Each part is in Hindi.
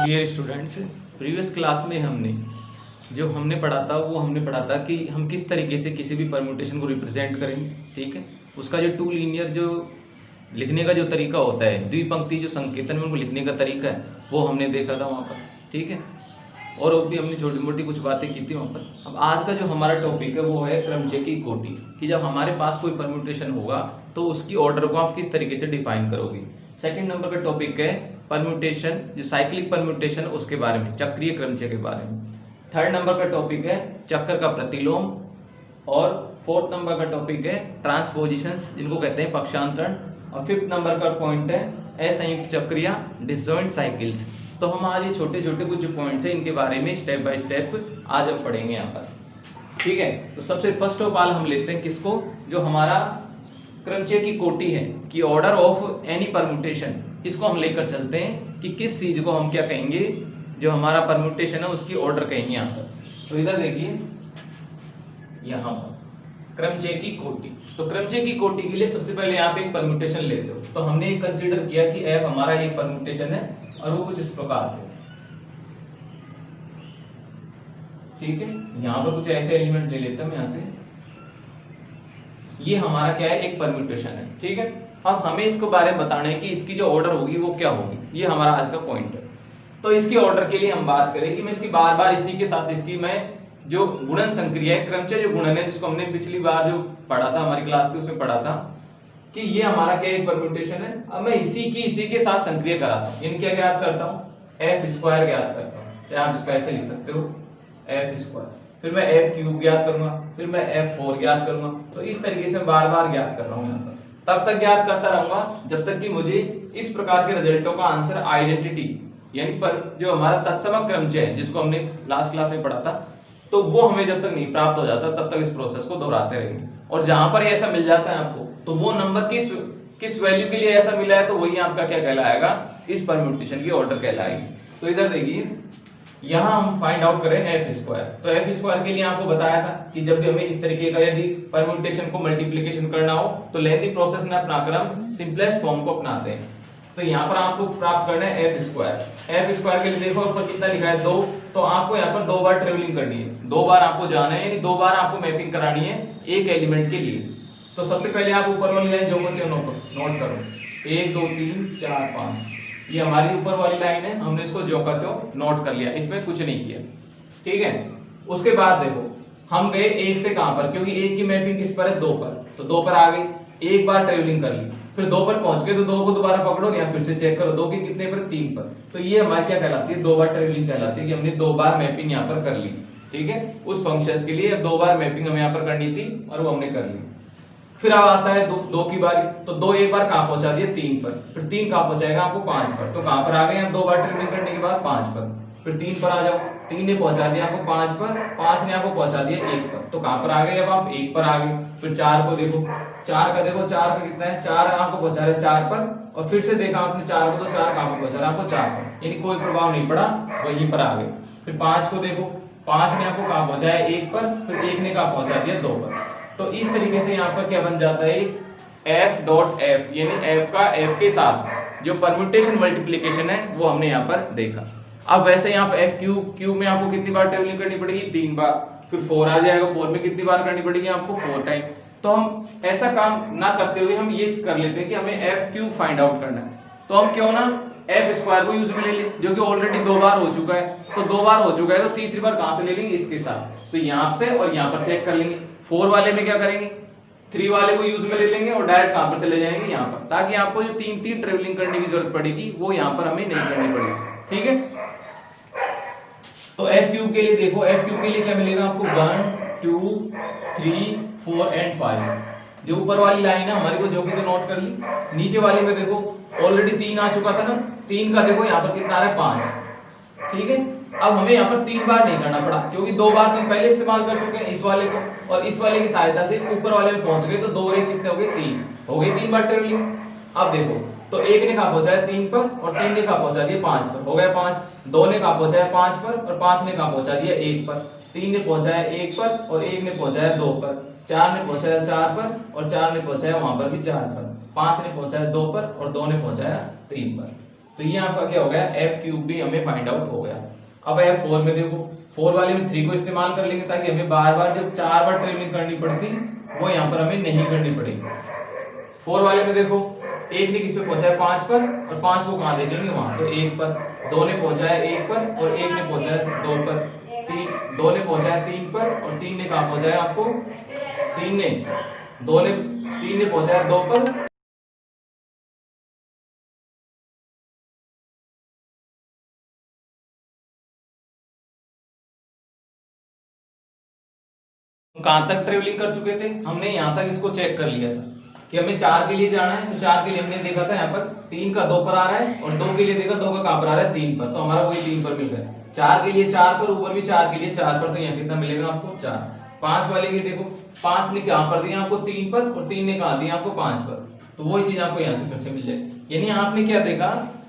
डियर स्टूडेंट्स, प्रीवियस क्लास में हमने पढ़ा था कि हम किस तरीके से किसी भी परम्यूटेशन को रिप्रेजेंट करेंगे। ठीक है, उसका जो टू लीनियर जो लिखने का जो तरीका होता है, द्विपंक्ति जो संकेतन में उनको लिखने का तरीका है, वो हमने देखा था वहाँ पर। ठीक है, और वो भी हमने छोटी मोटी कुछ बातें की थी वहाँ पर। अब आज का जो हमारा टॉपिक है वो है क्रमचय की कोटि, कि जब हमारे पास कोई परम्यूटेशन होगा तो उसकी ऑर्डर को आप किस तरीके से डिफाइन करोगे। सेकंड नंबर का टॉपिक है परम्यूटेशन, जो साइक्लिक परम्यूटेशन, उसके बारे में, चक्रीय क्रमचय के बारे में। थर्ड नंबर का टॉपिक है चक्कर का प्रतिलोम, और फोर्थ नंबर का टॉपिक है ट्रांसपोजिशंस, जिनको कहते हैं पक्षांतरण, और फिफ्थ नंबर का पॉइंट है असंयुक्त चक्र या डिसजॉइंट साइकिल्स। तो हम आज ये छोटे छोटे कुछ जो पॉइंट्स हैं इनके बारे में स्टेप बाय स्टेप आज अब पढ़ेंगे यहाँ पर। ठीक है, तो सबसे फर्स्ट ऑफ ऑल हम लेते हैं किसको, जो हमारा क्रमचय की कोटि है, कि ऑर्डर ऑफ एनी परम्यूटेशन, इसको हम लेकर चलते हैं कि किस चीज को हम क्या कहेंगे, जो हमारा परम्यूटेशन है उसकी ऑर्डर कहेंगे यहाँ पर। तो इधर देखिए, यहाँ पर क्रमचय की कोटि। तो क्रमचय की कोटि के लिए सबसे पहले यहाँ पे एक परम्यूटेशन लेते हो, तो हमने एक कंसीडर किया कि एफ हमारा एक परम्यूटेशन है और वो कुछ इस प्रकार से। ठीक है, यहाँ पर कुछ ऐसे एलिमेंट ले लेता हूं यहाँ से, ये हमारा क्या है, एक परम्यूटेशन है। ठीक है, अब हमें इसको बारे में बताना है कि इसकी जो ऑर्डर होगी वो क्या होगी, ये हमारा आज का पॉइंट है। तो इसकी ऑर्डर के लिए हम बात करें कि मैं इसकी बार बार इसी के साथ इसकी मैं जो गुणन संक्रिया है, क्रमचय जो गुणन है, जिसको हमने पिछली बार जो पढ़ा था हमारी क्लास में, उसमें पढ़ा था कि ये हमारा क्या एक परम्यूटेशन है। अब मैं इसी के साथ संक्रिया कराता हूँ, यानी क्या ज्ञात करता हूँ, एफ स्क्वायर ज्ञात करता हूँ, चाहे आप इसको ऐसे लिख सकते हो, एफ स्क्वायर, फिर मैं एफ क्यूब ज्ञात करूंगा, फिर मैं एफ फोर ज्ञात करूंगा। तो इस तरीके से बार बार ज्ञात कर रहा हूँ यहाँ पर, तब तक ज्ञात करता रहूंगा जब तक कि मुझे इस प्रकार के रिजल्टों का आंसर आइडेंटिटी, यानी पर जो हमारा तत्समक क्रमचय है, जिसको हमने लास्ट क्लास में पढ़ा था, तो वो हमें जब तक नहीं प्राप्त हो जाता तब तक इस प्रोसेस को दोहराते रहेंगे। और जहां पर ऐसा मिल जाता है आपको, तो वो नंबर किस वैल्यू के लिए ऐसा मिला है, तो वही आपका क्या कहलाएगा, इस परम्यूटेशन की ऑर्डर कहलाएगी। तो इधर देखिए, यहाँ हम फाइंड आउट करें एफ स्क्वायर। तो एफ स्क्वायर के लिए आपको बताया था कि जब भी हमें इस तरीके का यदि परम्यूटेशन को मल्टीप्लिकेशन करना हो तो लेंथी प्रोसेस में अपनाकर हम सिंपलेस्ट फॉर्म को अपनाते हैं। तो यहाँ पर आपको प्राप्त करना है एफ स्क्वायर। एफ स्क्वायर के लिए देखो ऊपर कितना लिखा है, 2, तो आपको यहाँ पर 2 बार ट्रेवलिंग करनी है, 2 बार आपको जाना है, यानी 2 बार आपको मैपिंग करानी है एक एलिमेंट के लिए। तो सबसे पहले आप ऊपर वाली लाइन जो होती है नोट करो, 1 2 3 4 5, ये हमारी ऊपर वाली लाइन है, हमने इसको जो का त्यों नोट कर लिया, इसमें कुछ नहीं किया। ठीक है, उसके बाद देखो हम गए 1 से कहां पर, क्योंकि 1 की मैपिंग किस पर है, 2 पर, तो 2 पर आ गई, एक बार ट्रेवलिंग कर ली, फिर 2 पर पहुंच गए तो 2 को दोबारा पकड़ो या फिर से चेक करो, 2 के कितने पर, 3 पर। तो ये हमारी क्या कहलाती है, 2 बार ट्रेवलिंग कहलाती है, कि हमने 2 बार मैपिंग यहाँ पर कर ली। ठीक है, उस फंक्शंस के लिए 2 बार मैपिंग हमें यहाँ पर करनी थी और वो हमने कर ली। फिर अब आता है 2 की बारी, तो 2 एक बार कहां पहुंचा दिया, 3 पर, फिर 3 कहां पहुंचाएगा आपको, 5 पर। तो कहां पर आ गए हम, 2 बार ट्रेवलिंग करने के बाद 5 पर, फिर 3 पर आ जाओ, 3 ने पहुंचा दिया आपको 5 पर, 5 ने आपको पहुंचा दिया 1 पर, तो कहां पर आ गए, अब आप 1 पर आ गए। फिर 4 को देखो, 4 का कितना है, 4 आपको पहुंचा रहे 4 पर, और फिर से देखा आपने 4 को, तो 4 कहां पर पहुंचा रहा है आपको, 4 पर, यानी कोई प्रभाव नहीं पड़ा, वहीं पर आ गए। फिर 5 को देखो, 5 ने आपको कहां पहुंचाया, 1 पर, फिर 1 ने कहां पहुंचा दिया, 2 पर। तो इस तरीके से यहाँ पर क्या बन जाता है, एफ डॉट एफ, यानी एफ का एफ के साथ जो परम्यूटेशन मल्टीप्लिकेशन है वो हमने यहाँ पर देखा। अब वैसे यहाँ पर एफ क्यूब में आपको कितनी बार ट्रेवलिंग करनी पड़ेगी, 3 बार, फिर 4 आ जाएगा, 4 में कितनी बार करनी पड़ेगी आपको, 4 टाइम। तो हम ऐसा काम ना करते हुए हम ये कर लेते हैं कि हमें एफ क्यूब फाइंड आउट करना है, तो हम क्यों ना एफ स्क्वायर को यूज में ले ले, जो कि ऑलरेडी 2 बार हो चुका है। तो 2 बार हो चुका है तो तीसरी बार कहां से ले लेंगे, इसके साथ, तो यहाँ से और यहाँ पर चेक कर लेंगे। 4 वाले में क्या करेंगे, 3 वाले को यूज में ले लेंगे और डायरेक्ट कहां पर चले जाएंगे, यहाँ पर, ताकि आपको जो 3 ट्रेवलिंग करने की जरूरत पड़ेगी वो यहाँ पर हमें नहीं करनी पड़ेगी। ठीक है, तो एफ क्यूब के लिए देखो, एफ क्यूब के लिए क्या मिलेगा आपको, 1 2 3 4 एंड 5। जो ऊपर वाली लाइन है हमारी को जो भी तो नोट कर ली, नीचे वाली में देखो ऑलरेडी 3 आ चुका था ना, 3 का देखो यहाँ पर कितना आ रहा है, 5। ठीक है, अब हमें यहाँ पर 3 बार नहीं करना पड़ा, क्योंकि 2 बार तो हम पहले इस्तेमाल कर चुके हैं इस वाले को, और इस वाले की सहायता से ऊपर वाले में पहुंच गए, तो 2 और 1 कितने हो गए, 3 हो गए, 3 बार ट्रेवलिंग। अब देखो, तो 1 ने कहा पहुंचाया 3 पर, और 3 ने कहा पहुंचा दिया 5 पर, हो गया 5। 2 ने कहा पहुंचाया 5 पर, और 5 ने कहा पहुंचा दिया 1 पर। 3 ने पहुंचाया 1 पर, और 1 ने पहुंचाया 2 पर। 4 ने पहुंचाया 4 पर, और 4 ने पहुंचाया वहां पर भी 4 पर। 5 ने पहुंचाया 2 पर, और 2 ने पहुंचाया 3 पर। तो ये आपका क्या हो गया, एफ क्यूब भी हमें फाइंड आउट हो गया। अब F4 में देखो, 4 वाले में 3 को इस्तेमाल कर लेंगे ताकि हमें बार बार जब 4 बार ट्रेवलिंग करनी पड़ती वो यहाँ पर हमें नहीं करनी पड़ेगी। 4 वाले में देखो, एक ने किस पे पहुंचा है 5 पर, और 5 को कहाँ देखेंगे वहां, तो 1 पर, 2 ने पहुंचा है 1 पर और 1 ने पहुंचा है 2 पर, 2 ने पहुंचा है 3 पर और 3 ने कहाँ पहुंचा है आपको, 3 ने पहुंचा है 2 पर। कहां तक ट्रेवलिंग कर चुके थे, हमने यहां तक इसको चेक कर लिया था कि हमें 4 के लिए जाना है, तो 4 के लिए हमने देखा था यहाँ पर 3 का 2 पर आ रहा है और 2 के लिए देखा 2 का कहां पर आ रहा है 3 पर, तो हमारा वही 3 पर मिल गया। 4 के लिए 4 पर, ऊपर भी 4 के लिए 4 पर, तो यहाँ कितना मिलेगा आपको 4। 5 वाले के देखो, 5 ने कहां पर दिया आपको 3 पर और 3 ने कहां दिया आपको 5 पर, तो वही चीज आपको यहाँ से फिर से मिल जाएगी। यानी आपने क्या देखा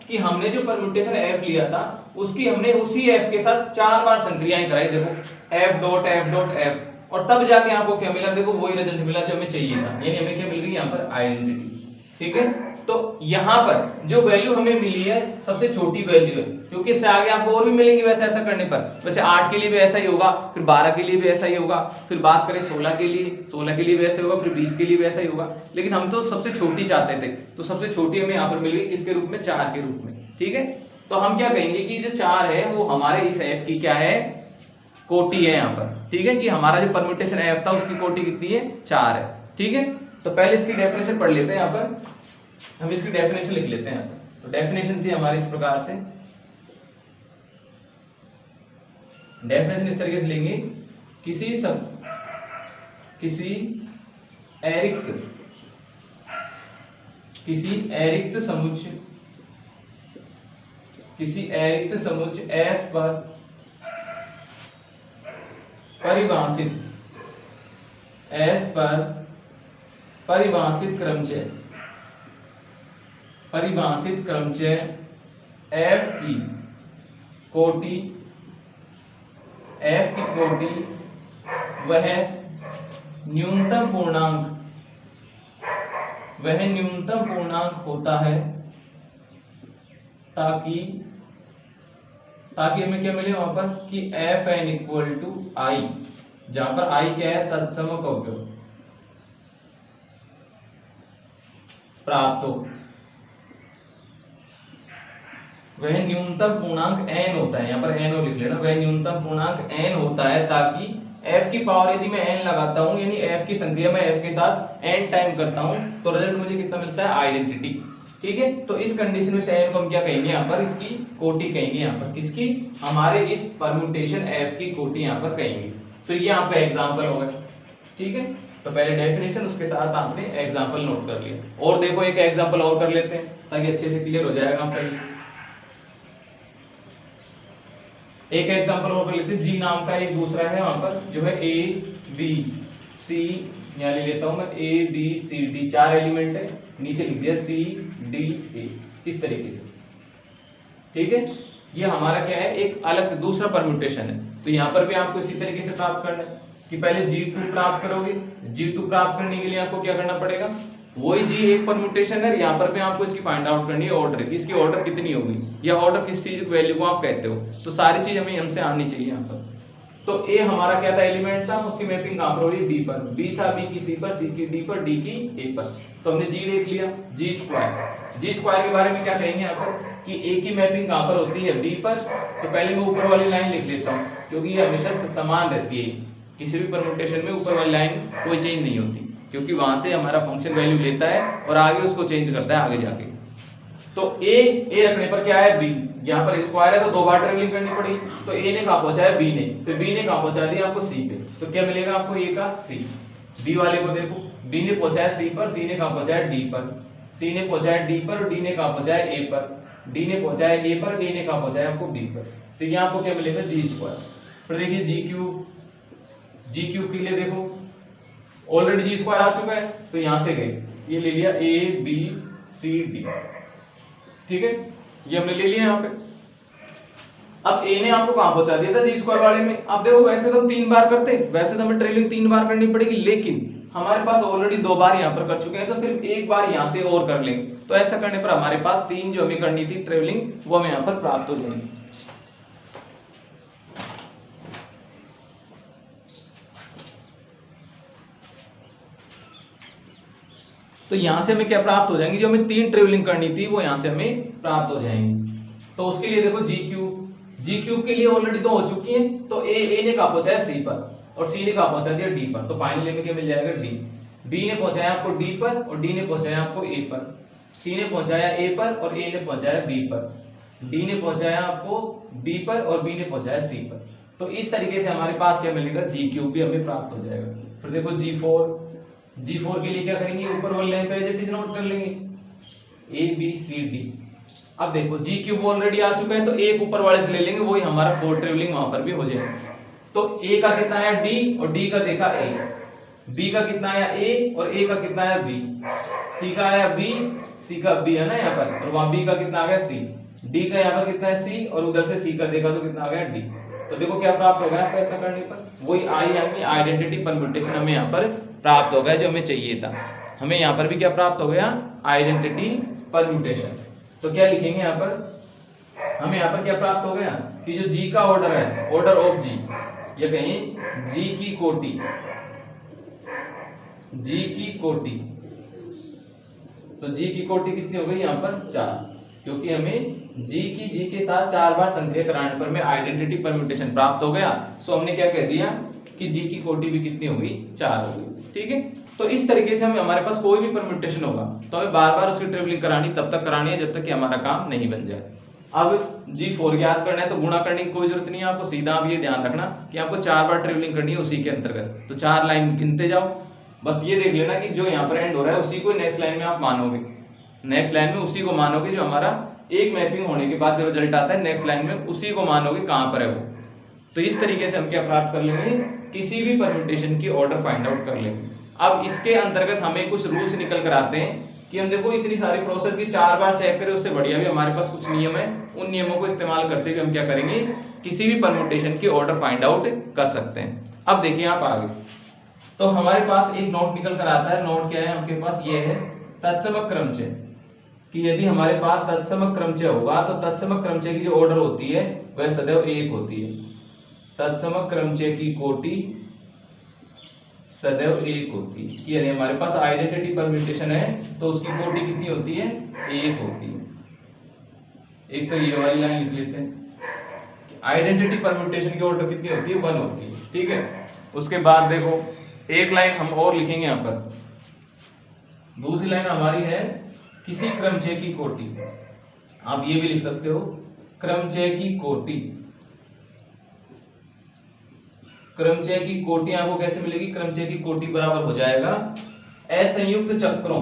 कि हमने जो परम्यूटेशन एफ लिया था उसकी हमने उसी एफ के साथ 4 बार संक्रियाएं कराई, देखो F dot F dot F, और तब जाके आपको क्या मिला, देखो वही रिजल्ट मिला जो हमें चाहिए था, यानी हमें क्या मिल गई यहाँ पर आइडेंटिटी। ठीक है, तो यहाँ पर जो वैल्यू हमें मिली है सबसे छोटी वैल्यू है, क्योंकि इससे आगे आपको और भी मिलेंगी वैसे ऐसा करने पर। वैसे 8 के लिए भी ऐसा ही होगा, फिर 12 के लिए भी ऐसा ही होगा, फिर बात करें 16 के लिए, 16 के लिए भी ऐसा होगा, फिर 20 के लिए भी ऐसा ही होगा, लेकिन हम तो सबसे छोटी चाहते थे, तो सबसे छोटी हमें यहाँ पर मिल गई किसके रूप में, 4 के रूप में। ठीक है, तो हम क्या कहेंगे कि जो 4 है वो हमारे इस एफ की क्या है, कोटि है यहाँ पर। ठीक है, कि हमारा जो परम्यूटेशन एफ था उसकी कोटि कितनी है, 4 है। ठीक है, तो पहले इसकी डेफिनेशन पढ़ लेते हैं, यहाँ पर हम इसकी डेफिनेशन लिख लेते हैं। तो डेफिनेशन थी हमारी इस प्रकार से, डेफिनेशन इस तरीके से लेंगे, किसी अरिक्त समुच्चय S पर परिभाषित क्रमचय F की कोटि वह न्यूनतम पूर्णांक होता है ताकि हमें क्या मिले वहां पर कि Fn इक्वल टू I, जहां पर I क्या है, तत्समकव्य प्राप्त हो। वह न्यूनतम पूर्णांक n होता है, यहाँ पर n लिख लेना, वह न्यूनतम पूर्णांक n होता है ताकि f की पावर यदि मैं n लगाता हूं, यानी f की संक्रिया मैं f के साथ n टाइम करता हूं, तो रिजल्ट मुझे कितना मिलता है, आइडेंटिटी। ठीक है, तो इस कंडीशन में से n को हम क्या कहेंगे, यहाँ पर इसकी कोटि कहेंगे, यहाँ पर किसकी, हमारे इस परम्यूटेशन f की कोटि यहाँ पर कहेंगे। फिर ये आपका एग्जाम्पल होगा। ठीक है, तो पहले डेफिनेशन, उसके साथ आपने एग्जाम्पल नोट कर लिया, और देखो एक एग्जाम्पल और कर लेते हैं ताकि अच्छे से क्लियर हो जाएगा आपका। एक एग्जांपल और कर लेते हैं, जी नाम का एक दूसरा है वहां पर जो है A B C, यहाँ ले लेता हूं मैं A B C D, 4 element है, नीचे लिख दिया C D A, इस तरीके से। ठीक है, ये हमारा क्या है, एक अलग दूसरा परम्यूटेशन है। तो यहाँ पर भी आपको इसी तरीके से प्राप्त करना है कि पहले G2 प्राप्त करोगे, G2 प्राप्त करने के लिए आपको क्या करना पड़ेगा, वही G एक परम्यूटेशन है, यहाँ पर भी आपको इसकी फाइंड आउट करनी है ऑर्डर की, इसकी ऑर्डर कितनी होगी या ऑर्डर किस चीज की वैल्यू को आप कहते हो, तो सारी चीज हमें हमसे आनी चाहिए यहाँ पर। तो A हमारा क्या था, एलिमेंट था, उसकी मैपिंग कहाँ पर हो रही है, B पर, B था B की C पर, C की D पर, D की A पर, तो हमने G देख लिया। G स्क्वायर के बारे में क्या कहेंगे यहाँ पर कि A की मैपिंग कहाँ पर होती है, B पर, तो पहले मैं ऊपर वाली लाइन लिख लेता हूँ क्योंकि ये हमेशा समान रहती है, किसी भी परम्यूटेशन में ऊपर वाली लाइन कोई चेंज नहीं होती, क्योंकि वहां से हमारा फंक्शन वैल्यू लेता है और आगे उसको चेंज करता है आगे जाके। तो A रखने पर क्या है, B, यहाँ पर स्क्वायर है तो 2 बार ट्रेवलिंग करनी पड़ी, तो A ने कहाँ पहुंचा है, B ने, फिर B ने कहाँ पहुंचा दिया आपको C पे, तो क्या मिलेगा आपको A का C। B वाले को देखो, B ने पहुंचा है C पर, C ने कहाँ पहुंचा है D पर, C ने पहुंचा है D पर और D ने कहाँ पहुंचा है A पर, D ने पहुंचा है A पर, A ने कहाँ पहुंचा है आपको B पर, तो यहाँ आपको क्या मिलेगा, G स्क्वायर। फिर देखिए G क्यूब के लिए देखो ऑलरेडी G स्क्वायर आ चुका है, तो यहां से गए, ये ले लिया A B C D। ठीक है, ये हमने ले लिया यहाँ पे। अब A ने आपको कहां पहुंचा दिया था, G स्क्वायर वाले में। अब देखो वैसे तो हम 3 बार करते, वैसे तो हमें ट्रेवलिंग 3 बार करनी पड़ेगी, लेकिन हमारे पास ऑलरेडी 2 बार यहाँ पर कर चुके हैं, तो सिर्फ एक बार यहाँ से और कर लेंगे। तो ऐसा करने पर हमारे पास 3 जो हमें करनी थी ट्रेवलिंग वो हमें यहाँ पर प्राप्त हो जाएंगी। तो यहाँ से हमें क्या प्राप्त हो जाएंगी, जो हमें 3 ट्रेवलिंग करनी थी वो यहाँ से हमें प्राप्त हो जाएंगी। तो उसके लिए देखो जी क्यूब के लिए ऑलरेडी 2 हो चुकी है, तो ए ने कहा पहुंचाया सी पर और सी ने कहा पहुंचा दिया डी पर, तो फाइनली हमें क्या मिल जाएगा डी। बी ने पहुंचाया आपको डी पर और डी ने पहुंचाया आपको ए पर, सी ने पहुंचाया ए पर और ए ने पहुंचाया बी पर, डी ने पहुंचाया आपको बी पर और बी ने पहुंचाया सी पर। तो इस तरीके से हमारे पास क्या मिलेगा, जी क्यूब भी हमें प्राप्त हो जाएगा। फिर देखो जी फोर के लिए क्या करेंगे, ऊपर वाले लाइन पे एज इट इज नोट कर लेंगे ए बी सी डी। अब देखो जी क्यूब ऑलरेडी आ चुका है, तो एक ऊपर वाले से ले लेंगे, वही हमारा 4 ट्रेवलिंग वहां पर भी हो जाएगा। तो ए का कितना आया डी और डी का देखा ए, बी का कितना आया ए और ए का कितना आया बी, सी का आया बी, सी का बी है ना यहाँ पर, और वहां बी का कितना आ गया सी, डी का यहाँ पर कितना है सी और उधर से सी का देखा तो कितना आ गया डी। तो देखो क्या प्राप्त हो गया आपको ऐसा करने पर, वही आई यानी आइडेंटिटी परम्यूटेशन हमें यहाँ पर प्राप्त हो गया जो हमें चाहिए था। हमें यहाँ पर भी क्या प्राप्त हो गया, आइडेंटिटी परम्यूटेशन। तो क्या लिखेंगे यहाँ पर, हमें यहाँ पर क्या प्राप्त हो गया कि जो जी का ऑर्डर है, ऑर्डर ऑफ जी, या कहीं जी की कोटि, जी की कोटि, तो जी की कोटि कितनी हो गई यहाँ पर 4, क्योंकि हमें जी के साथ 4 बार संख्या कराने पर हमें आइडेंटिटी परम्यूटेशन प्राप्त हो गया। सो हमने क्या कह दिया कि जी की कोटि भी कितनी हो गई, 4 हो गई। ठीक है, तो इस तरीके से हमें हमारे पास कोई भी परम्यूटेशन होगा तो हमें बार बार उसकी ट्रेवलिंग करानी तब तक करानी है जब तक कि हमारा काम नहीं बन जाए। अब G4 याद करना है तो गुणा करने की कोई जरूरत नहीं है आपको, सीधा आप ये ध्यान रखना कि आपको 4 बार ट्रेवलिंग करनी है उसी के अंतर्गत। तो 4 लाइन गिनते जाओ, बस ये देख लेना कि जो यहाँ पर एंड हो रहा है उसी को नेक्स्ट लाइन में आप मानोगे, नेक्स्ट लाइन में उसी को मानोगे जो हमारा एक मैपिंग होने के बाद जो रिजल्ट आता है नेक्स्ट लाइन में उसी को मानोगे कहाँ पर है वो। तो इस तरीके से हम क्या प्राप्त कर लेंगे, किसी भी परम्यूटेशन की ऑर्डर फाइंड आउट कर लेंगे। अब इसके अंतर्गत हमें कुछ रूल्स निकल कर आते हैं कि हम देखो इतनी सारी प्रोसेस की 4 बार चेक करें, उससे बढ़िया भी हमारे पास कुछ नियम है, उन नियमों को इस्तेमाल करते हुए हम क्या करेंगे, किसी भी परम्यूटेशन की ऑर्डर फाइंड आउट कर सकते हैं। अब देखिए आप आगे, तो हमारे पास एक नोट निकल कर आता है, नोट क्या है आपके पास, ये है तत्समक क्रमचय, कि यदि हमारे पास तत्समक क्रमचय होगा तो तत्समक क्रमचय की जो ऑर्डर होती है वह सदैव 1 होती है। तत्समक क्रमचय की कोटि सदैव 1 होती है, यानी हमारे पास आइडेंटिटी परम्यूटेशन है तो उसकी कोटि कितनी होती है, 1 होती है। एक तो ये वाली लाइन लिख लेते हैं, आइडेंटिटी परम्यूटेशन की ऑर्डर कितनी होती है, 1 होती है। ठीक है, उसके बाद देखो एक लाइन हम और लिखेंगे यहाँ पर, दूसरी लाइन हमारी है किसी क्रमचय की कोटि, आप ये भी लिख सकते हो क्रमचय की कोटि। क्रमचय की कोटि आपको कैसे मिलेगी, क्रमचय की कोटि बराबर हो जाएगा असंयुक्त चक्रों,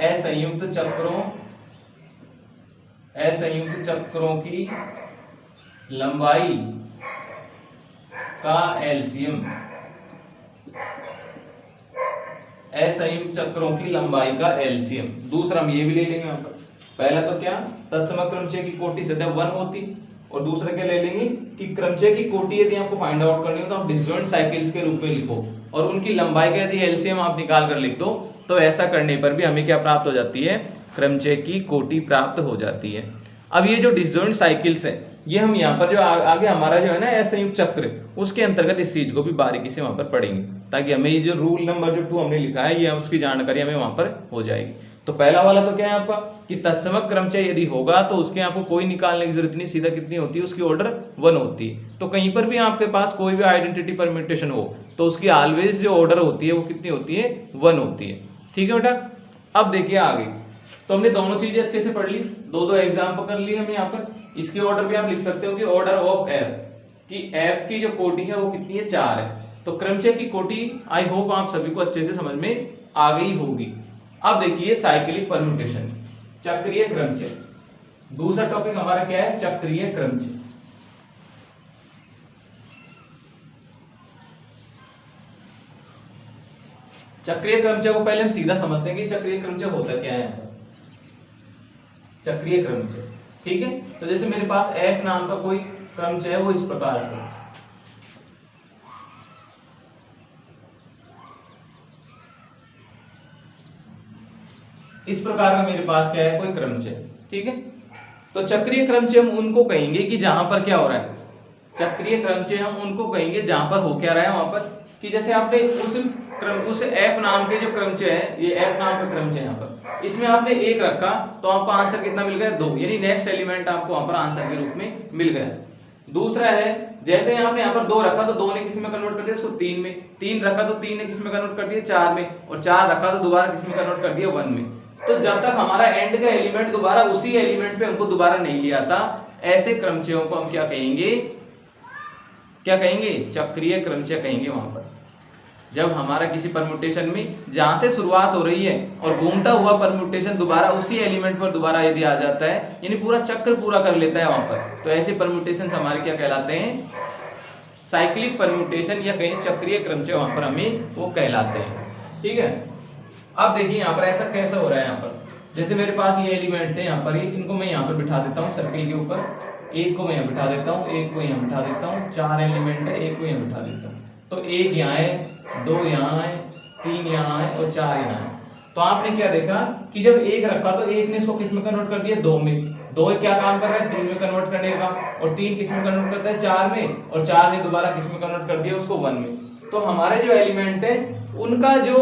असंयुक्त चक्रों, असंयुक्त चक्रों की लंबाई का एलसीएम, असंयुक्त चक्रों की लंबाई का एलसीएम। दूसरा हम ये भी ले लेंगे यहाँ पर, पहला तो क्या, तत्समक क्रमचय की कोटि सदैव 1 होती, और दूसरा क्या ले लेंगे कि क्रमचय की कोटि यदि आपको फाइंड आउट करनी हो तो आप डिसजॉइंट साइकिल्स के रूप में लिखो और उनकी लंबाई का यदि एलसीएम आप निकाल कर लिख दो, तो ऐसा करने पर भी हमें क्या प्राप्त हो जाती है, क्रमचय की कोटि प्राप्त हो जाती है। अब ये जो डिसजॉइंट साइकिल्स है ये हम यहाँ पर जो आगे हमारा जो है ना असंयुक्त चक्र, उसके अंतर्गत इस चीज को भी बारीकी से वहां पर पढ़ेंगे, ताकि हमें ये जो रूल नंबर जो 2 हमने लिखा है ये उसकी जानकारी हमें वहां पर हो जाएगी। तो पहला वाला तो क्या है आपका कि तत्समक क्रमचय यदि होगा तो उसके आपको कोई निकालने की जरूरत नहीं, सीधा कितनी होती है, उसकी ऑर्डर 1 होती है। तो कहीं पर भी आपके पास कोई भी आइडेंटिटी परम्यूटेशन हो तो उसकी ऑलवेज जो ऑर्डर होती है वो कितनी होती है, 1 होती है। ठीक है बेटा, अब देखिए आगे, तो हमने दोनों चीजें अच्छे से पढ़ ली, 2 एग्जाम्पल कर लिए हम यहाँ पर। इसके ऑर्डर भी आप लिख सकते हो कि ऑर्डर ऑफ एफ, कि एफ की जो कोटि है वो कितनी है, 4 है। तो क्रमचय की कोटि आई होप आप सभी को अच्छे से समझ में आ गई होगी। अब देखिए साइक्लिक परम्यूटेशन, चक्रीय क्रमचय, दूसरा टॉपिक हमारा क्या है, चक्रीय क्रमचय। चक्रीय क्रमचय को पहले हम सीधा समझते हैं कि चक्रीय क्रमचय होता क्या है। चक्रीय क्रमचय, ठीक है, तो जैसे मेरे पास एफ नाम का कोई क्रमचय है वो इस प्रकार से, इस प्रकार का मेरे पास क्या है, कोई क्रमचय, ठीक है। तो चक्रीय क्रमचय हम उनको कहेंगे कि जहां पर क्या हो रहा है, चक्रीय क्रमचय हम उनको कहेंगे जहां पर हो क्या रहा है वहां पर, कि जैसे आपने उस f नाम के जो क्रमचय है, ये f नाम का क्रमचय यहाँ पर, इसमें आपने 1 रखा तो आपको आंसर कितना मिल गया, 2, यानी नेक्स्ट एलिमेंट आपको वहां पर आंसर के रूप में मिल गया। दूसरा है, जैसे आपने यहाँ पर 2 रखा तो 2 ने किस में कन्वर्ट कर दिया, इसको 3 में, 3 रखा तो 3 ने किस में कन्वर्ट कर दिया, 4 में, और 4 रखा तो दोबारा किस में कन्वर्ट कर दिया, 1 में। तो जब तक हमारा एंड का एलिमेंट दोबारा उसी एलिमेंट पे हमको दोबारा नहीं लिया था, ऐसे क्रमचयों को हम क्या कहेंगे, क्या कहेंगे, चक्रीय क्रमचय कहेंगे। वहां पर जब हमारा किसी परम्यूटेशन में जहां से शुरुआत हो रही है और घूमता हुआ परम्यूटेशन दोबारा उसी एलिमेंट पर दोबारा यदि आ जाता है, यानी पूरा चक्र पूरा कर लेता है वहां पर, तो ऐसे परम्यूटेशन हमारे क्या कहलाते हैं, साइक्लिक परम्यूटेशन या कहीं चक्रीय क्रमचय वहां पर हमें वो कहलाते हैं, ठीक है। अब देखिए यहाँ पर ऐसा कैसा हो रहा है, यहाँ पर जैसे मेरे पास ये एलिमेंट थे यहाँ पर, इनको मैं यहाँ पर बिठा देता हूँ सर्किल के ऊपर, एक को मैं यहाँ बिठा देता हूँ, एक को यहाँ बिठा देता हूँ, 4 एलिमेंट है, एक को यहाँ बिठा देता हूँ, तो 1 यहाँ है, 2 यहाँ है, 3 यहाँ है और 4 यहाँ है। तो आपने क्या देखा कि जब 1 रखा तो 1 ने इसको किस में कन्वर्ट कर दिया, 2 में, 2 क्या काम कर रहा है, 3 में कन्वर्ट करने का, और 3 किस में कन्वर्ट करता है, 4 में, और 4 ने दोबारा किस में कन्वर्ट कर दिया, उसको 1 में। तो हमारे जो एलिमेंट है उनका जो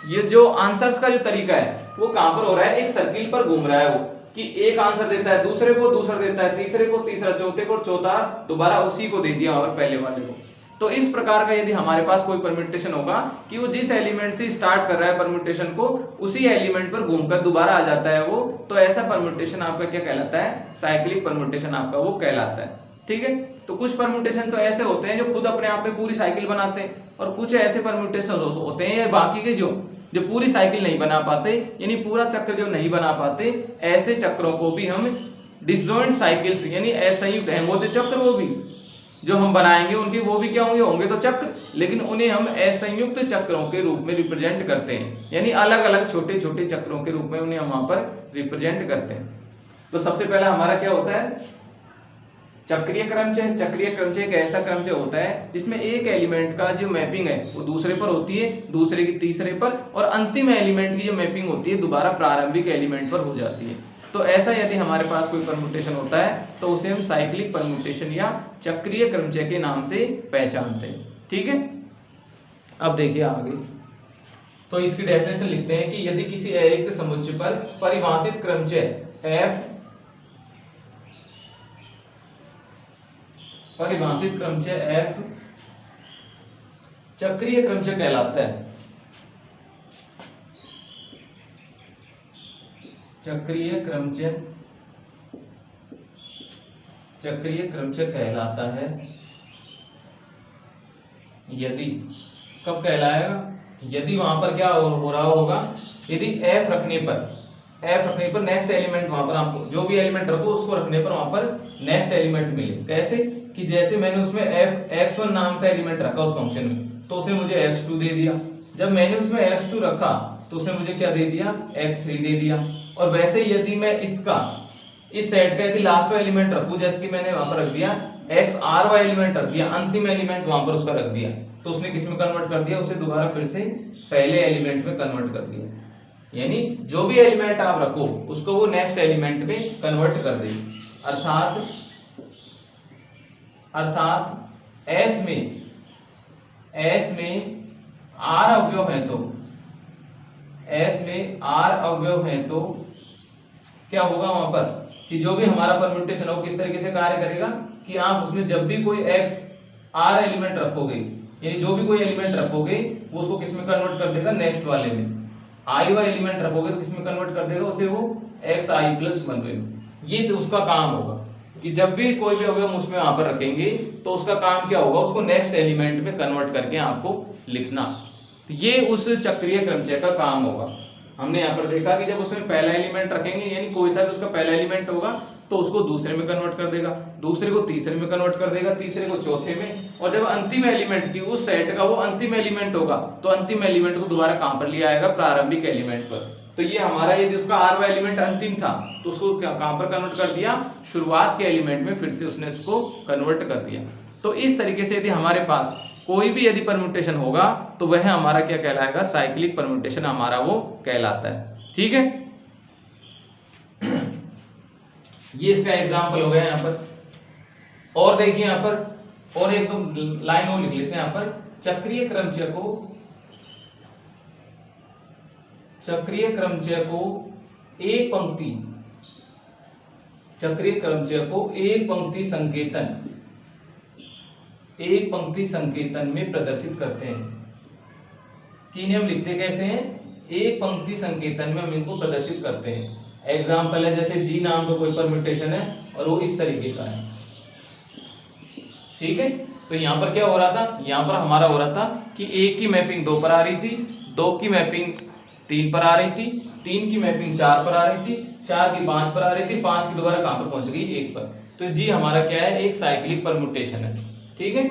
ये जो आंसर्स का जो तरीका है वो कहां पर हो रहा है, एक सर्किल पर घूम रहा है, वो कि एक आंसर देता है, दूसरे को दूसरा देता है, तीसरे को तीसरा, चौथे को चौथा, दोबारा उसी को दे दिया और पहले वाले को। तो इस प्रकार का यदि हमारे पास कोई परम्यूटेशन होगा कि वो जिस एलिमेंट से स्टार्ट कर रहा है परम्यूटेशन को, उसी एलिमेंट पर घूमकर दोबारा आ जाता है वो, तो ऐसा परम्यूटेशन आपका क्या कहलाता है, साइक्लिक परम्यूटेशन आपका वो कहलाता है, ठीक है। तो कुछ परम्यूटेशन तो ऐसे होते हैं जो खुद अपने आप में पूरी साइकिल बनाते हैं, और कुछ ऐसे परम्यूटेशन होते हैं या बाकी के जो पूरी साइकिल नहीं बना पाते, यानी पूरा चक्र जो नहीं बना पाते, ऐसे चक्रों को भी हम डिसजॉइंट साइकिल्स यानी असंयुक्त हेंगोते चक्र वो भी जो हम बनाएंगे उनके वो भी क्या होंगे तो चक्र, लेकिन उन्हें हम असंयुक्त चक्रों के रूप में रिप्रेजेंट करते हैं, यानी अलग अलग छोटे छोटे चक्रों के रूप में उन्हें हम वहां पर रिप्रेजेंट करते हैं। तो सबसे पहला हमारा क्या होता है, चक्रीय क्रमचय। चक्रीय क्रमचय एक ऐसा क्रमचय होता है जिसमें एक एलिमेंट का जो मैपिंग है वो दूसरे पर होती है, दूसरे की तीसरे पर, और अंतिम एलिमेंट की जो मैपिंग होती है दोबारा प्रारंभिक एलिमेंट पर हो जाती है। तो ऐसा यदि हमारे पास कोई परम्यूटेशन होता है तो उसे हम साइक्लिक परम्यूटेशन या चक्रीय क्रमचय के नाम से पहचानते हैं, ठीक है। अब देखिए आगे, तो इसकी डेफिनेशन लिखते हैं कि यदि किसी अरिक्त समुच्चय पर परिभाषित क्रमचय f परिभाषित क्रमचय f चक्रीय क्रमचय कहलाता है, चक्रीय क्रमचय कहलाता है यदि, कब कहलाएगा, यदि वहां पर क्या हो रहा होगा, यदि f रखने पर नेक्स्ट एलिमेंट वहां पर आपको जो भी एलिमेंट रखो उसको रखने पर वहां पर नेक्स्ट एलिमेंट मिले। कैसे कि जैसे मैंने उसमें x1 नाम का एलिमेंट रखा उस फंक्शन में, तो उसने मुझे x2 दे दिया, जब मैंने उसमें x2 रखा तो उसने मुझे क्या दे दिया, x3 दे दिया। और वैसे यदि मैं इस सेट का यदि लास्ट वाला एलिमेंट रखूं, जैसे कि मैंने वहां पर रख दिया xr वाला एलिमेंट रख दिया, अंतिम एलिमेंट वहां पर उसका रख दिया, तो उसने किस में कन्वर्ट कर दिया, उसे दोबारा फिर से पहले एलिमेंट में कन्वर्ट कर दिया। यानी जो भी एलिमेंट आप रखो उसको वो नेक्स्ट एलिमेंट में कन्वर्ट कर देगी। अर्थात S में R अवयव है तो S में R अवयव है तो क्या होगा वहां पर कि जो भी हमारा परम्यूटेशन हो किस तरीके से कार्य करेगा कि आप उसमें जब भी कोई R एलिमेंट रखोगे, यानी जो भी कोई एलिमेंट रखोगे वो उसको किस में कन्वर्ट कर देगा, नेक्स्ट वाले में। I वाला एलिमेंट रखोगे तो किस में कन्वर्ट कर देगा उसे, वो xi+1 में। ये तो उसका काम होगा कि जब भी कोई भी अवयव उसमें वहां पर रखेंगे तो उसका काम क्या होगा, उसको नेक्स्ट एलिमेंट में कन्वर्ट करके आपको लिखना। तो ये उस चक्रीय क्रमचय का काम होगा। हमने यहाँ पर देखा कि जब उसमें पहला एलिमेंट रखेंगे, यानी कोई सा भी उसका पहला एलिमेंट होगा तो उसको दूसरे में कन्वर्ट कर देगा, दूसरे को तीसरे में कन्वर्ट कर देगा, तीसरे को चौथे में, और जब अंतिम एलिमेंट की उस सेट का वो अंतिम एलिमेंट होगा तो अंतिम एलिमेंट को दोबारा कहां पर लिया आएगा, प्रारंभिक एलिमेंट पर। तो ये हमारा यदि उसका r एलिमेंट अंतिम था तो उसको कहां पर कन्वर्ट कर दिया, शुरुआत के एलिमेंट में फिर से उसने उसको कन्वर्ट कर दिया। तो इस तरीके से यदि हमारे पास कोई भी यदि परम्यूटेशन होगा तो वह हमारा क्या कहलाएगा, साइक्लिक परम्यूटेशन हमारा वो कहलाता है। ठीक है, ये इसका एग्जाम्पल हो गया यहाँ पर। और देखिए यहाँ पर और एक दो लाइन और लिख लेते हैं यहाँ पर। चक्रीय क्रमचय को एक पंक्ति, चक्रीय क्रमचय को एक पंक्ति संकेतन में प्रदर्शित करते हैं। कि हम लिखते कैसे हैं, एक पंक्ति संकेतन में हम इनको प्रदर्शित करते हैं। एग्जाम्पल है जैसे जी नाम का कोई परम्यूटेशन है और वो इस तरीके का है। ठीक है, तो यहाँ पर क्या हो रहा था, यहाँ पर हमारा हो रहा था कि एक की मैपिंग 2 पर आ रही थी, 2 की मैपिंग 3 पर आ रही थी, 3 की मैपिंग 4 पर आ रही थी, 4 की 5 पर आ रही थी, 5 की दोबारा कहां पर पहुंच गई, 1 पर। तो जी हमारा क्या है, एक साइक्लिक परम्यूटेशन है। ठीक है,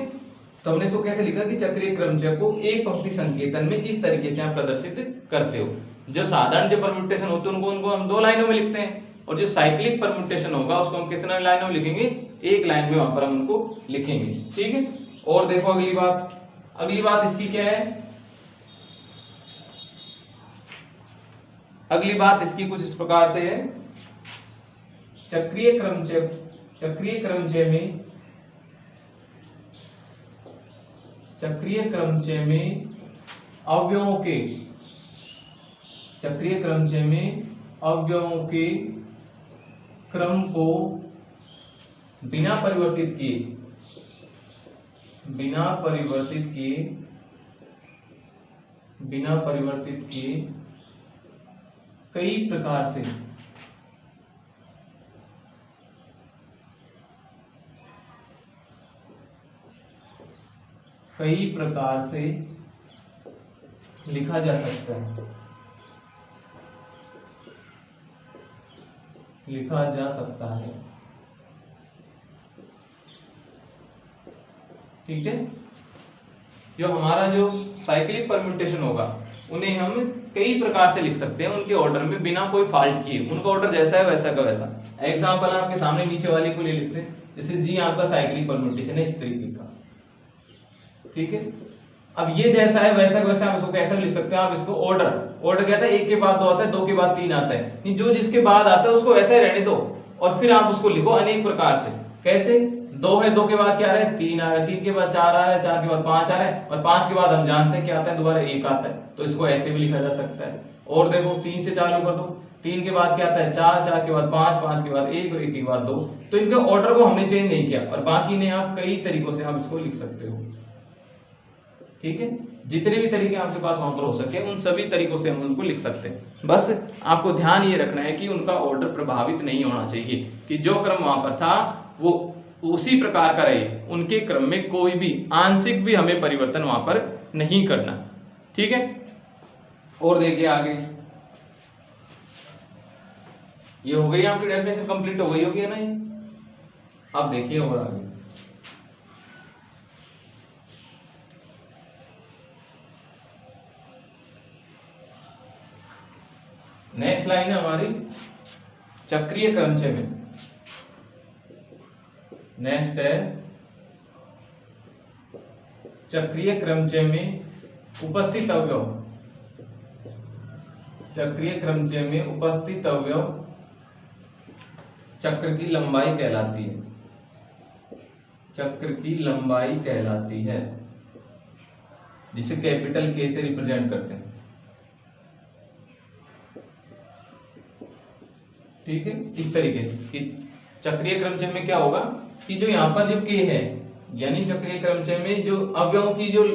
तो हमने इसको कैसे लिखा कि चक्रीय क्रमचय को एक पंक्ति संकेतन में इस तरीके से आप प्रदर्शित करते हो। जो साधारण जो परम्यूटेशन होते हैं उनको हम 2 लाइनों में लिखते हैं, और जो साइक्लिक परम्यूटेशन होगा उसको हम कितना लाइनों में लिखेंगे, 1 लाइन में वहां पर हम उनको लिखेंगे। ठीक है, और देखो अगली बात इसकी क्या है, अगली बात इसकी कुछ इस प्रकार से है। चक्रीय क्रमचय में अवयवों के क्रम को बिना परिवर्तित किए कई प्रकार से लिखा जा सकता है। ठीक है, जो हमारा जो साइक्लिक परम्यूटेशन होगा उन्हें हम कई प्रकार से लिख सकते हैं, उनके ऑर्डर में बिना कोई फॉल्ट किए, उनका ऑर्डर जैसा है वैसा का वैसा। एग्जांपल आपके सामने नीचे वाले को ले लिखते हैं, जैसे जी आपका साइक्लिक परम्यूटेशन है इस तरीके का। ठीक है, अब ये जैसा है वैसा का वैसा आप इसको कैसे लिख सकते हैं, आप इसको ऑर्डर क्या था, 1 के बाद 2 आता है, 2 के बाद 3 आता है, जो जिसके बाद आता है उसको वैसा ही रहने दो, और फिर आप उसको लिखो अनेक प्रकार से। कैसे, 2 है, 2 के बाद क्या आ रहा है, 3 आ रहा है, 3 के बाद 4 आ रहा है, 4 के बाद 5 आ रहा है, और 5 के बाद हम जानते हैं क्या आता है, दोबारा 1 आता है, तो इसको ऐसे भी लिखा जा सकता है। और देखो 3 से चालू कर दो, 3 के बाद क्या आता है 4, 4 के बाद 5, 5 के बाद 1 और 1 के बाद 2। तो इनके ऑर्डर को हमने चेंज नहीं किया, और बाकी ने आप कई तरीकों से आप इसको लिख सकते हो। ठीक है, जितने भी तरीके आपके पास वहां पर हो सके उन सभी तरीकों से हम उनको लिख सकते हैं। बस आपको ध्यान ये रखना है कि उनका ऑर्डर प्रभावित नहीं होना चाहिए, कि जो क्रम वहां पर था वो उसी प्रकार का रहे, उनके क्रम में कोई भी आंशिक भी हमें परिवर्तन वहां पर नहीं करना। ठीक है, और देखिए आगे, ये हो गई आपकी डेफिनेशन कंप्लीट हो गई होगी ना ये। अब देखिए और आगे, नेक्स्ट लाइन है हमारी चक्रीय क्रमचय में। नेक्स्ट है चक्रीय क्रमचय में उपस्थित अवयव। चक्रीय क्रमचय में उपस्थित अवयव चक्र की लंबाई कहलाती है। चक्र की लंबाई कहलाती है, जिसे कैपिटल के से रिप्रेजेंट करते हैं। ठीक है, इस तरीके से कि चक्रीय क्रमचय में क्या होगा कि जो यहाँ पर जो के है, यानी चक्रीय क्रमचय में जो अवयवों की जो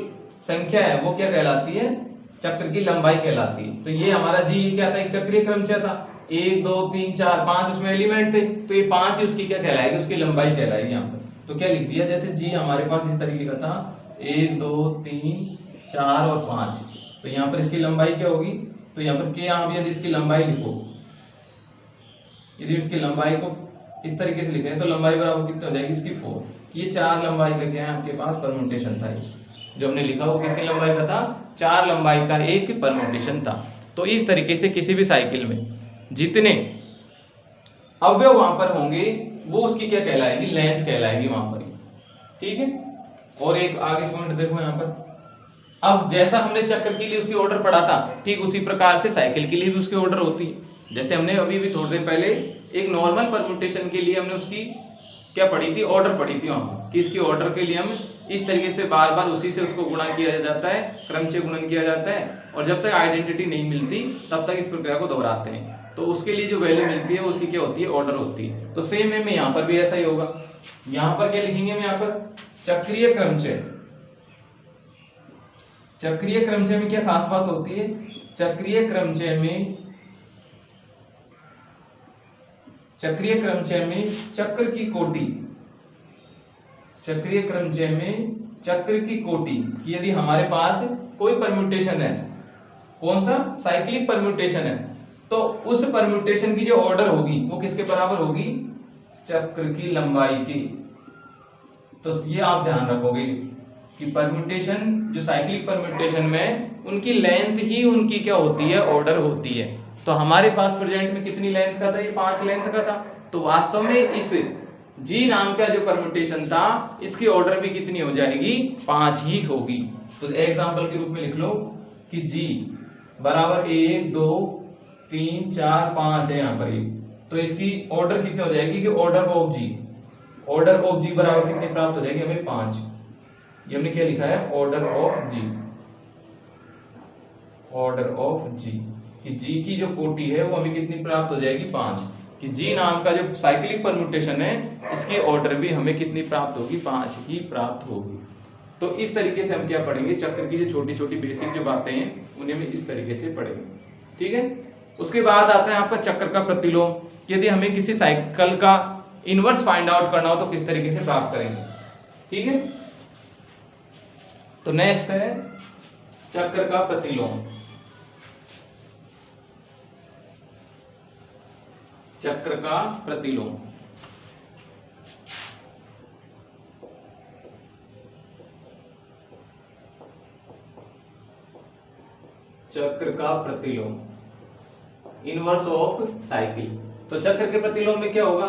संख्या है वो क्या कहलाती है, चक्र की लंबाई कहलाती है। तो ये हमारा जी क्या था, एक चक्रीय क्रमचय था, 1 2 3 4 5 उसमें एलिमेंट थे, तो ये 5 ही उसकी क्या कहलाएगी, उसकी लंबाई कहलाएगी। यहाँ पर तो क्या लिख दिया, जैसे जी हमारे पास इस तरीके का था 1 2 3 4 और 5, तो यहाँ पर इसकी लंबाई क्या होगी, तो यहाँ पर के आप यदि इसकी लंबाई लिखो, यदि इसकी लंबाई को इस तरीके से लिखें तो लंबाई बराबर कितनी हो जाएगी इसकी 4। ये 4 लंबाई का क्या है आपके पास परम्यूटेशन था, जो हमने लिखा वो कितनी लंबाई का था, 4 लंबाई का एक परम्यूटेशन था। तो इस तरीके से किसी भी साइकिल में जितने अवयव वहां पर होंगे वो उसकी क्या कहलाएगी, लेंथ कहलाएगी वहां पर। ठीक है, और एक आगे पॉइंट देखो यहाँ पर, अब जैसा हमने चक्र के लिए उसकी ऑर्डर पढ़ा था, ठीक उसी प्रकार से साइकिल के लिए भी उसकी ऑर्डर होती है। जैसे हमने अभी भी थोड़ी देर पहले एक नॉर्मल परम्यूटेशन के लिए हमने उसकी क्या पढ़ी थी, ऑर्डर पढ़ी थी वहाँ कि इसकी ऑर्डर के लिए हम इस तरीके से बार बार उसी से उसको गुणा किया जाता है, क्रम से गुणन किया जाता है, और जब तक आइडेंटिटी नहीं मिलती तब तक इस प्रक्रिया को दोहराते हैं। तो उसके लिए जो वैल्यू मिलती है उसकी क्या होती है, ऑर्डर होती है। तो सेम वे में यहाँ पर भी ऐसा ही होगा। यहाँ पर क्या लिखेंगे हम, यहाँ पर चक्रीय क्रमचय। चक्रीय क्रमचय में क्या खास बात होती है, चक्रीय क्रमचय में चक्र की कोटि, चक्रीय क्रमचय में चक्र की कोटि, यदि हमारे पास कोई परम्यूटेशन है, कौन सा, साइक्लिक परम्यूटेशन है, तो उस परम्यूटेशन की जो ऑर्डर होगी वो किसके बराबर होगी, चक्र की लंबाई की। तो ये आप ध्यान रखोगे कि परम्यूटेशन जो साइक्लिक परम्यूटेशन में उनकी लेंथ ही उनकी क्या होती है, ऑर्डर होती है। तो हमारे पास प्रेजेंट में कितनी लेंथ का था, ये 5 लेंथ का था। तो वास्तव में इस जी नाम का जो परम्यूटेशन था इसकी ऑर्डर भी कितनी हो जाएगी, 5 ही होगी। तो एग्जांपल के रूप में लिख लो कि जी बराबर 1 2 3 4 5 है यहाँ पर ये, तो इसकी ऑर्डर कितनी हो जाएगी कि order of G, order of G बराबर कितनी प्राप्त हो जाएगी हमें, 5। ये हमने क्या लिखा है, order of G, order of G, कि जी की जो कोटि है वो हमें कितनी प्राप्त हो जाएगी, 5। कि जी नाम का जो साइक्लिक परम्यूटेशन है इसकी ऑर्डर भी हमें कितनी प्राप्त होगी, 5 ही प्राप्त होगी। तो इस तरीके से हम क्या पढ़ेंगे, चक्र की जो छोटी छोटी बेसिक जो बातें हैं उन्हें हम इस तरीके से पढ़ेंगे, ठीक है। उसके बाद आता है आपका चक्र का प्रतिलोम। यदि हमें किसी साइकिल का इनवर्स फाइंड आउट करना हो तो किस तरीके से प्राप्त करेंगे, ठीक है। तो नेक्स्ट है चक्र का प्रतिलोम। चक्र का प्रतिलोम, चक्र का प्रतिलोम, इनवर्स ऑफ साइकिल। तो चक्र के प्रतिलोम में क्या होगा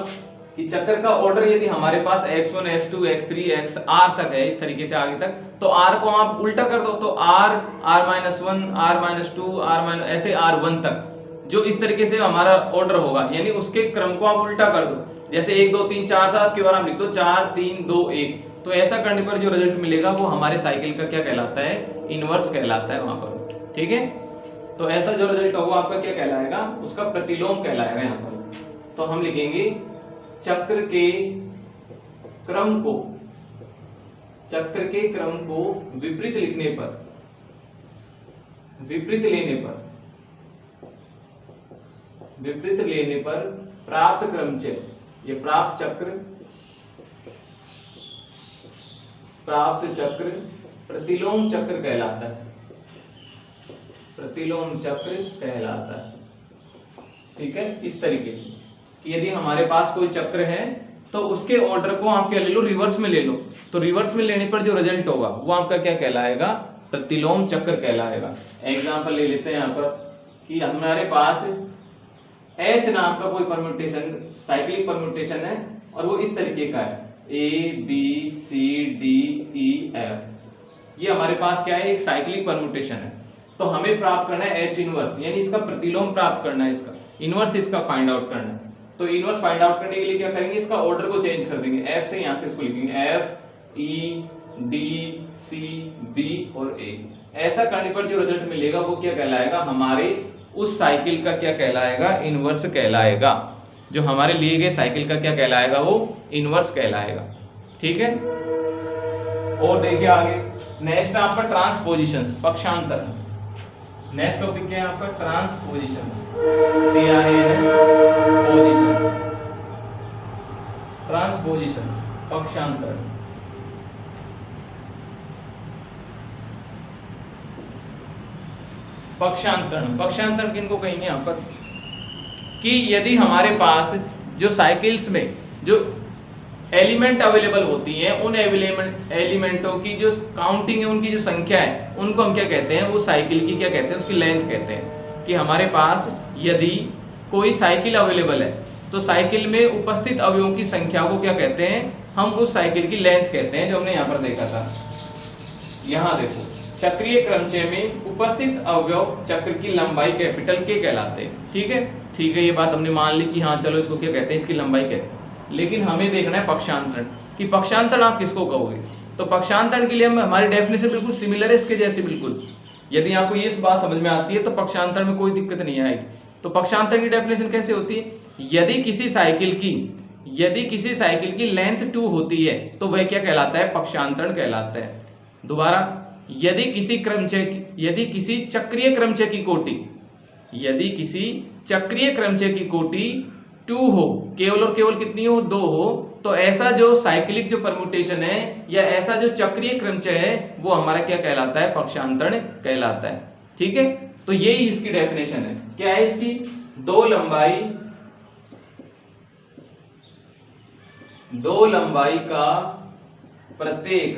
कि चक्र का ऑर्डर यदि हमारे पास x1 x2 x3 xr तक है, इस तरीके से आगे तक, तो r को आप उल्टा कर दो, तो r r-1 r-2 r- ऐसे r1 तक, जो इस तरीके से हमारा ऑर्डर होगा, यानी उसके क्रम को आप उल्टा कर दो। जैसे 1 2 3 4 था, आपके बार हम लिख दो 4 3 2 1। तो ऐसा करने पर जो रिजल्ट मिलेगा वो हमारे साइकिल का क्या कहलाता है, इनवर्स कहलाता है वहां पर, ठीक है। तो ऐसा जो रिजल्ट होगा आपका क्या कहलाएगा, उसका प्रतिलोम कहलाएगा यहाँ पर। तो हम लिखेंगे चक्र के क्रम को, चक्र के क्रम को विपरीत लिखने पर, विपरीत लेने पर प्राप्त क्रमचय, ये प्राप्त चक्र प्रतिलोम चक्र कहलाता है, प्रतिलोम चक्र कहलाता है, ठीक है। इस तरीके से कि यदि हमारे पास कोई चक्र है तो उसके ऑर्डर को आप क्या ले लो, रिवर्स में ले लो, तो रिवर्स में लेने पर जो रिजल्ट होगा वो आपका क्या कहलाएगा, प्रतिलोम चक्र कहलाएगा। एग्जांपल ले लेते हैं यहाँ पर कि हमारे पास H नाम का कोई परम्यूटेशन, साइक्लिक परम्यूटेशन है, और वो इस तरीके का है A B C D E F। ये हमारे पास क्या है, एक साइक्लिक परम्यूटेशन है। तो हमें प्राप्त करना है H इनवर्स, यानी इसका प्रतिलोम प्राप्त करना है, इसका इनवर्स इसका फाइंड आउट करना है। तो इनवर्स फाइंड आउट करने के लिए क्या करेंगे, इसका ऑर्डर को चेंज कर देंगे, F से यहाँ से इसको लिखेंगे F E D C B और A। ऐसा करने पर जो रिजल्ट मिलेगा वो क्या कहलाएगा, हमारे उस साइकिल का क्या कहलाएगा, इनवर्स कहलाएगा। जो हमारे लिए गए साइकिल का क्या कहलाएगा, वो इनवर्स कहलाएगा, ठीक है। और देखिए आगे नेक्स्ट आपका ट्रांसपोजिशंस, पक्षांतर। नेक्स्ट टॉपिक क्या है आपका, ट्रांसपोजिशंस, ट्रांसपोजिशंस, पक्षांतर। पक्षांतरण किनको कहेंगे यहाँ पर, कि यदि हमारे पास जो साइकिल्स में जो एलिमेंट अवेलेबल होती हैं, उन एलिमेंटों की जो काउंटिंग है, उनकी जो संख्या है, उनको हम क्या कहते हैं, वो साइकिल की क्या कहते हैं, उसकी लेंथ कहते हैं। कि हमारे पास यदि कोई साइकिल अवेलेबल है तो साइकिल में उपस्थित अवयवों की संख्या को क्या कहते हैं, हम उस साइकिल की लेंथ कहते हैं जो हमने यहाँ पर देखा था। यहाँ देखो, चक्रीय क्रमचय में उपस्थित अवयव चक्र की लंबाई कैपिटल के कहलाते हैं। ठीक है, ये बात हमने मान ली कि हाँ चलो इसको क्या कहते हैं, इसकी लंबाई कहते हैं। लेकिन हमें देखना है पक्षांतरण, कि पक्षांतरण आप किसको कहोगे। तो पक्षांतरण के लिए हमारी डेफिनेशन बिल्कुल सिमिलर है इसके जैसे बिल्कुल। यदि आपको ये बात समझ में आती है तो पक्षांतरण में कोई दिक्कत नहीं आएगी। तो पक्षांतरण की डेफिनेशन कैसे होती है, यदि किसी साइकिल की लेंथ 2 होती है तो वह क्या कहलाता है, पक्षांतरण कहलाता है। दोबारा, यदि किसी चक्रीय क्रमचय की कोटि 2 हो, केवल और केवल कितनी हो, 2 हो, तो ऐसा जो साइक्लिक जो परम्यूटेशन है या ऐसा जो चक्रीय क्रमचय है वो हमारा क्या कहलाता है, पक्षांतरण कहलाता है। ठीक है, तो यही इसकी डेफिनेशन है। क्या है इसकी, दो लंबाई का प्रत्येक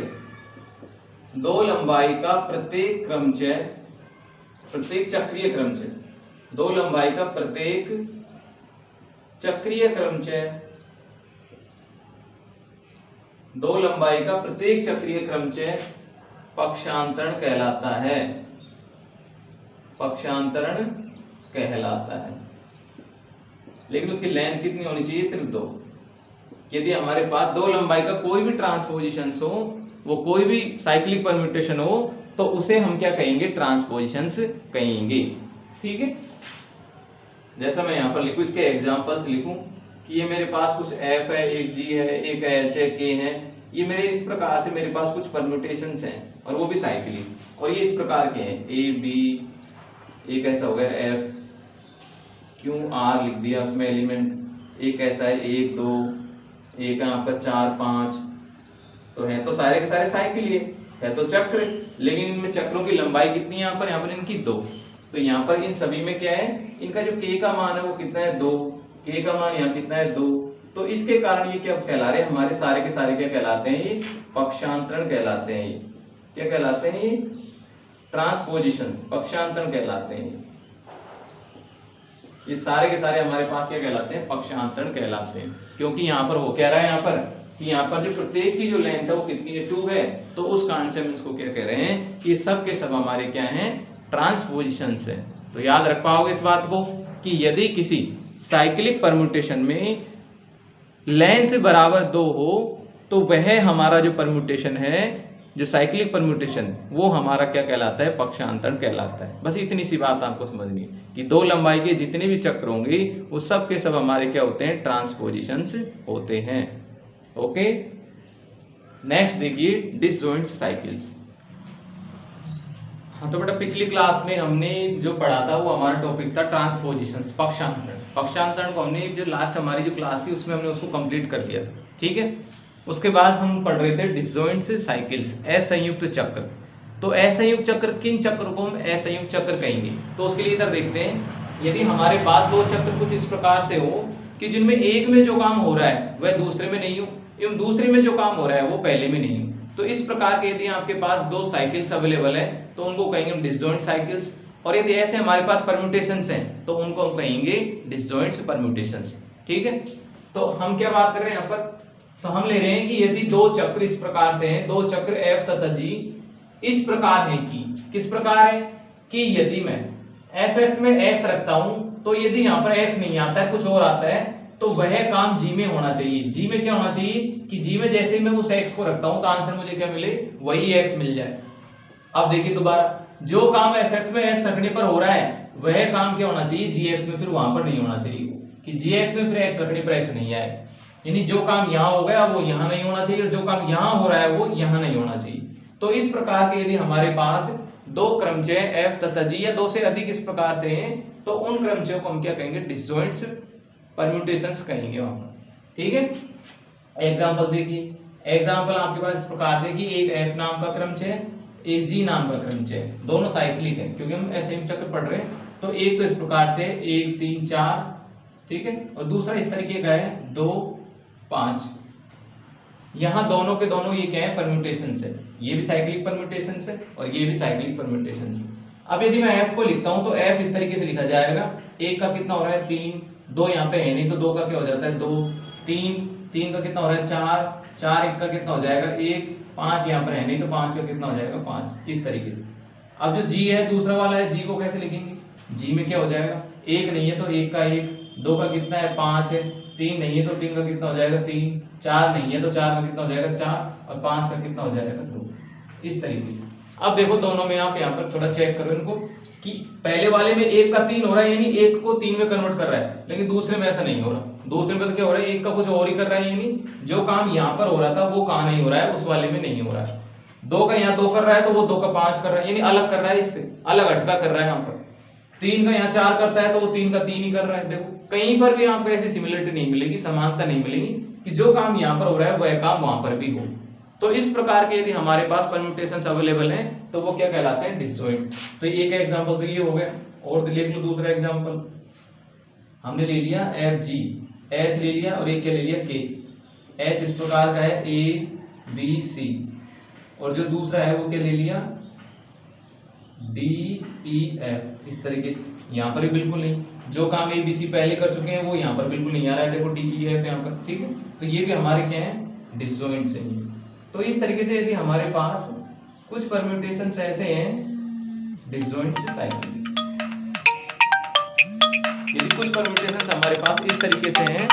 क्रमचय, प्रत्येक चक्रीय क्रमचय, दो लंबाई का प्रत्येक चक्रीय क्रमचय पक्षांतरण कहलाता है। लेकिन उसकी लेंथ कितनी होनी चाहिए, सिर्फ 2। यदि हमारे पास दो लंबाई का कोई भी ट्रांसपोजिशंस हो, वो कोई भी साइक्लिक परम्यूटेशन हो, तो उसे हम क्या कहेंगे, ट्रांसपोजिशंस कहेंगे। ठीक है, जैसा मैं यहाँ पर लिखूं, इसके एग्जांपल्स लिखूं कि ये मेरे पास कुछ f है, एक g है, एक h है, k है। ये मेरे इस प्रकार से मेरे पास कुछ परम्यूटेशंस हैं और वो भी साइक्लिक, और ये इस प्रकार के हैं a b, एक ऐसा हो गया f q r लिख दिया उसमें एलिमेंट, एक ऐसा है 1 2, एक है आपका 4 5, तो है तो सारे के सारे साइकिल, है तो चक्र, लेकिन इनमें चक्रों की लंबाई कितनी है, यहाँ पर इनकी 2। तो यहाँ पर इन सभी में क्या है, इनका जो k का मान है वो कितना है, 2, k का मान यहाँ कितना है, 2। तो इसके कारण ये क्या कहला रहे हैं, हमारे सारे के सारे क्या कहलाते हैं, ये पक्षांतरण कहलाते हैं। ये क्या कहलाते हैं, ये ट्रांसपोजिशन, पक्षांतरण कहलाते हैं। ये सारे के सारे हमारे पास क्या कहलाते हैं, पक्षांतरण कहलाते हैं। क्योंकि यहाँ पर वो कह रहा है यहाँ पर कि यहाँ पर जो प्रत्येक की जो लेंथ है वो कितनी है, 2 है। तो उस कारण से हम इसको क्या कह रहे हैं कि सब के सब हमारे क्या हैं, ट्रांसपोजिशंस है। तो याद रख पाओगे इस बात को कि यदि किसी साइक्लिक परम्यूटेशन में लेंथ बराबर 2 हो तो वह हमारा जो परम्यूटेशन है, जो साइक्लिक परम्यूटेशन, वो हमारा क्या कहलाता है, पक्षांतरण कहलाता है। बस इतनी सी बात आपको समझनी है कि दो लंबाई के जितने भी चक्र होंगे वो सब के सब हमारे क्या होते हैं, ट्रांसपोजिशंस होते हैं। ओके, नेक्स्ट देखिए डिसजॉइंट साइकिल्स। हाँ तो बेटा पिछली क्लास में हमने जो पढ़ा था वो हमारा टॉपिक था ट्रांसपोजिशंस, पक्षांतरण को हमने जो लास्ट हमारी जो क्लास थी उसमें हमने उसको कंप्लीट कर लिया था। ठीक है, उसके बाद हम पढ़ रहे थे डिसजॉइंट साइकिल्स, असंयुक्त चक्र। तो असंयुक्त चक्र, किन चक्र को हम असंयुक्त चक्र कहेंगे, तो उसके लिए इधर देखते हैं। यदि हमारे पास दो चक्र कुछ इस प्रकार से हो कि जिनमें एक में जो काम हो रहा है वह दूसरे में नहीं हो, एवं दूसरे में जो काम हो रहा है वो पहले में नहीं हो, तो इस प्रकार के यदि आपके पास दो साइकिल्स अवेलेबल है तो उनको कहेंगे हम डिसजॉइंट साइकिल्स। और यदि ऐसे हमारे पास परम्यूटेशंस हैं तो उनको हम कहेंगे डिसजॉइंट परम्यूटेशंस। ठीक है, तो हम क्या बात कर रहे हैं यहाँ पर, तो हम ले रहे हैं कि यदि दो चक्र इस प्रकार से हैं, दो चक्र f तथा g इस प्रकार है कि, किस प्रकार है कि यदि मैं fx में x रखता हूं तो यदि यहाँ पर x नहीं आता है, कुछ और आता है, तो वह काम g में होना चाहिए। g में क्या होना चाहिए कि g में जैसे ही मैं उस x को रखता हूं तो आंसर मुझे क्या मिले, वही x मिल जाए। अब देखिए दोबारा, जो काम fx में x रखने पर हो रहा है वह काम क्या होना चाहिए, gx में फिर वहां पर नहीं होना चाहिए, कि gx में फिर x रखने पर x नहीं आए। यानी जो काम यहाँ हो गया वो यहाँ नहीं होना चाहिए, और जो काम यहाँ हो रहा है वो यहाँ नहीं होना चाहिए। तो इस प्रकार के यदि हमारे पास दो क्रमचय f तथा g या दो से अधिक इस प्रकार से हैं तो उन क्रमचयों को हम क्या कहेंगे, डिसजॉइंट परम्यूटेशंस कहेंगे वहां पर। ठीक है, एग्जांपल देखिए, एग्जांपल आपके पास इस प्रकार से कि एक f नाम का क्रमचय, एक g नाम का क्रमचय, दोनों साइक्लिक है क्योंकि हम असंयुक्त चक्र पढ़ रहे हैं। तो एक तो इस प्रकार से 1 3 4, ठीक है, और दूसरा इस तरीके का है 2 5। यहाँ दोनों के दोनों ये क्या है, परम्यूटेशंस है, ये भी साइक्लिक परम्यूटेशंस है और ये भी साइक्लिक परम्यूटेशंस है। अब यदि मैं f को लिखता हूं तो f इस तरीके से लिखा जाएगा, एक का कितना हो रहा है 3, 2 यहाँ पे है नहीं तो 2 का क्या हो जाता है 2, 3 का कितना हो रहा है 4, 4 1 का कितना हो जाएगा 1, 5 यहाँ पर है नहीं तो 5 का कितना हो जाएगा 5, इस तरीके से। अब जो जी है दूसरा वाला है, जी को कैसे लिखेंगे, जी में क्या हो जाएगा 1 नहीं है तो 1 का 1, 2 का कितना है 5 है, 3 नहीं है तो 3 का कितना हो जाएगा 3, 4 नहीं है तो 4 का कितना हो जाएगा 4 और 5 का कितना हो जाएगा 2, इस तरीके से। अब देखो दोनों में आप यहाँ पर थोड़ा चेक करो इनको कि पहले वाले में 1 का 3 हो रहा है यानी 1 को 3 में कन्वर्ट कर रहा है, लेकिन दूसरे में ऐसा नहीं हो रहा। दूसरे में तो क्या हो रहा है 1 का कुछ और ही कर रहा है, यानी जो काम यहाँ पर हो रहा था वो कहाँ नहीं हो रहा है, उस वाले में नहीं हो रहा है। 2 का यहाँ 2 कर रहा है तो वो 2 का 5 कर रहा है, यानी अलग कर रहा है, इससे अलग हटका कर रहा है। यहाँ पर 3 का यहाँ 4 करता है तो वो 3 का 3 ही कर रहा है। देखो कहीं पर भी आपको ऐसी सिमिलरिटी नहीं मिलेगी, समानता नहीं मिलेगी कि जो काम यहाँ पर हो रहा है वह काम वहां पर भी हो। तो इस प्रकार के यदि हमारे पास परम्यूटेशंस अवेलेबल हैं तो वो क्या कहलाते हैं, डिसजॉइंट। तो एक एग्जांपल तो ये हो गया, और लिख लो दूसरा एग्जांपल। हमने ले लिया एफ जी, एच ले लिया और एक क्या ले लिया के। एच इस प्रकार का है ए बी सी, और जो दूसरा है वो क्या ले लिया डी ई एफ, इस तरीके से। यहाँ पर भी बिल्कुल नहीं, जो काम ए बी सी पहले कर चुके हैं वो यहाँ पर बिल्कुल नहीं आ रहा है, देखो डी ई एफ यहाँ पर, ठीक है। तो ये भी हमारे क्या है, डिसजॉइंट से ही। तो इस तरीके से यदि हमारे पास कुछ परम्यूटेशंस ऐसे हैं डिसजॉइंट से साइक्लिक, यदि कुछ परम्यूटेशंस हमारे पास इस तरीके से हैं